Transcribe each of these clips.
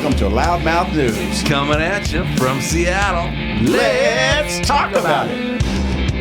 welcome to Loudmouth News. Coming at you from Seattle. Let's talk about it.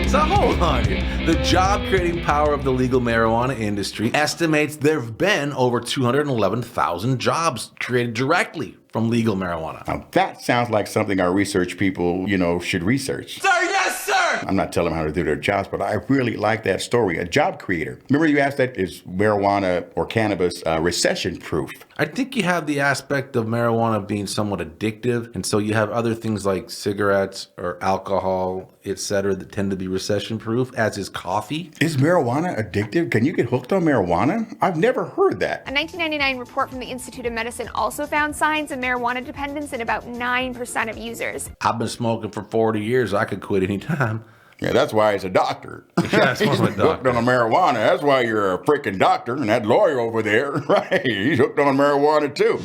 So hold on here. The job-creating power of the legal marijuana industry estimates there have been over 211,000 jobs created directly from legal marijuana. Now that sounds like something our research people, should research. Sir, yes, sir! I'm not telling them how to do their jobs, but I really like that story. A job creator. Remember you asked that, is marijuana or cannabis recession-proof? I think you have the aspect of marijuana being somewhat addictive, and so you have other things like cigarettes or alcohol, etc., that tend to be recession-proof, as is coffee. Is marijuana addictive? Can you get hooked on marijuana? I've never heard that. A 1999 report from the Institute of Medicine also found signs of marijuana dependence in about 9% of users. I've been smoking for 40 years. I could quit anytime. Yeah, that's why he's a doctor. That's why I'm a He's hooked on marijuana. That's why you're a freaking doctor. And that lawyer over there, right? He's hooked on marijuana too.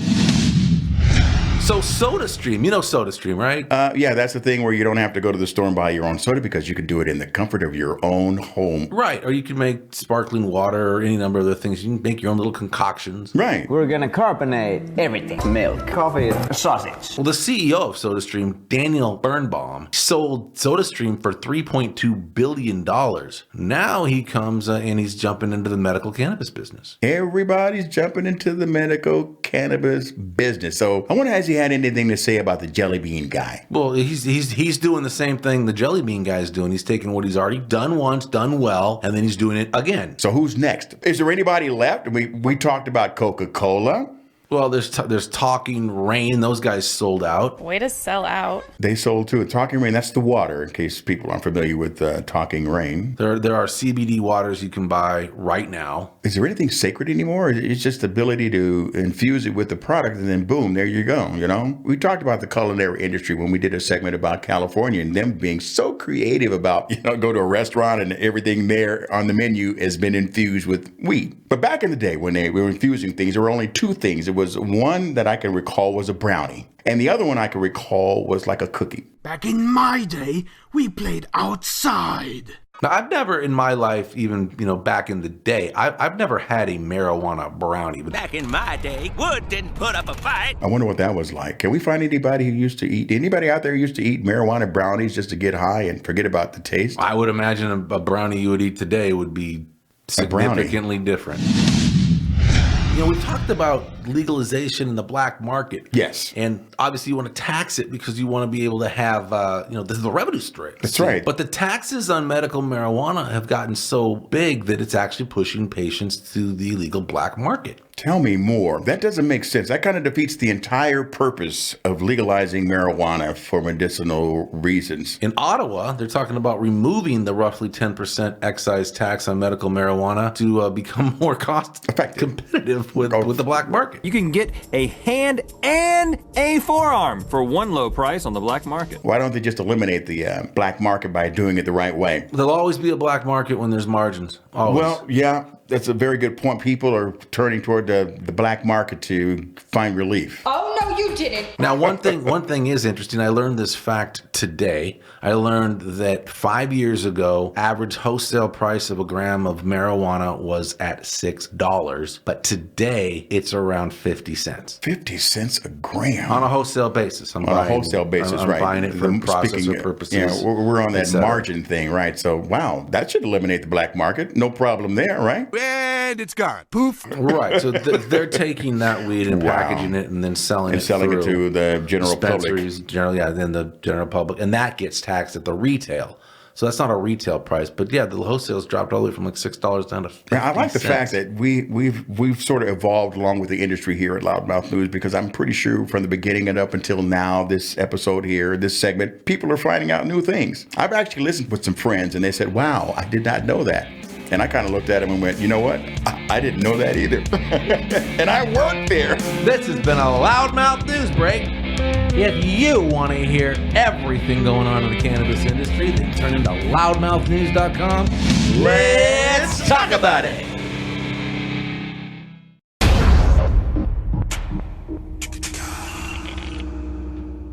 So SodaStream, you know SodaStream, right? Yeah, that's the thing where you don't have to go to the store and buy your own soda because you can do it in the comfort of your own home. Right, or you can make sparkling water or any number of other things. You can make your own little concoctions. Right. We're gonna carbonate everything. Milk, coffee, sausage. Well, the CEO of SodaStream, Daniel Birnbaum, sold SodaStream for $3.2 billion. Now he comes and he's jumping into the medical cannabis business. Everybody's jumping into the medical cannabis business. So I wonder, has he had anything to say about the jelly bean guy? Well, he's doing the same thing the jelly bean guy is doing. He's taking what he's already done once, done well, and then he's doing it again. So who's next? Is there anybody left? We talked about Coca-Cola. Well, there's Talking Rain. Those guys sold out. Way to sell out. They sold too. Talking Rain, that's the water, in case people aren't familiar with Talking Rain. There are CBD waters you can buy right now. Is there anything sacred anymore? It's just the ability to infuse it with the product and then boom, there you go, We talked about the culinary industry when we did a segment about California and them being so creative about, go to a restaurant and everything there on the menu has been infused with weed. But back in the day when they were infusing things, there were only two things. It was one that I can recall was a brownie. And the other one I can recall was like a cookie. Back in my day, we played outside. Now, I've never in my life, even, back in the day, I've never had a marijuana brownie. Back in my day, Wood didn't put up a fight. I wonder what that was like. Can we find anybody out there who used to eat marijuana brownies just to get high and forget about the taste? I would imagine a brownie you would eat today would be significantly different. We talked about legalization in the black market. Yes. And obviously you want to tax it because you want to be able to have, the revenue stream. That's right. But the taxes on medical marijuana have gotten so big that it's actually pushing patients to the illegal black market. Tell me more. That doesn't make sense. That kind of defeats the entire purpose of legalizing marijuana for medicinal reasons. In Ottawa, they're talking about removing the roughly 10% excise tax on medical marijuana to become more cost competitive with the black market. You can get a hand and a forearm for one low price on the black market. Why don't they just eliminate the black market by doing it the right way? There'll always be a black market when there's margins. Always. Well, yeah. That's a very good point. People are turning toward the black market to find relief. Oh, no, you didn't. Now, one thing is interesting. I learned this fact today. I learned that 5 years ago, average wholesale price of a gram of marijuana was at $6, but today it's around 50 cents. 50 cents a gram? On a wholesale basis. On a wholesale basis, I'm right. buying it for processor purposes. Yeah, we're on that margin thing, right? So, wow, that should eliminate the black market. No problem there, right? And it's gone. Poof. Right. So they're taking that weed and packaging it and then selling it to the general public. Then the general public. And that gets taxed at the retail. So that's not a retail price. But yeah, the wholesale's dropped all the way from like $6 down to 50 I like the fact that we've sort of evolved along with the industry here at Loudmouth News, because I'm pretty sure from the beginning and up until now, this episode here, this segment, people are finding out new things. I've actually listened with some friends and they said, wow, I did not know that. And I kind of looked at him and went, you know what? I didn't know that either. And I worked there. This has been a Loudmouth News Break. If you want to hear everything going on in the cannabis industry, then turn into loudmouthnews.com. Let's talk about it.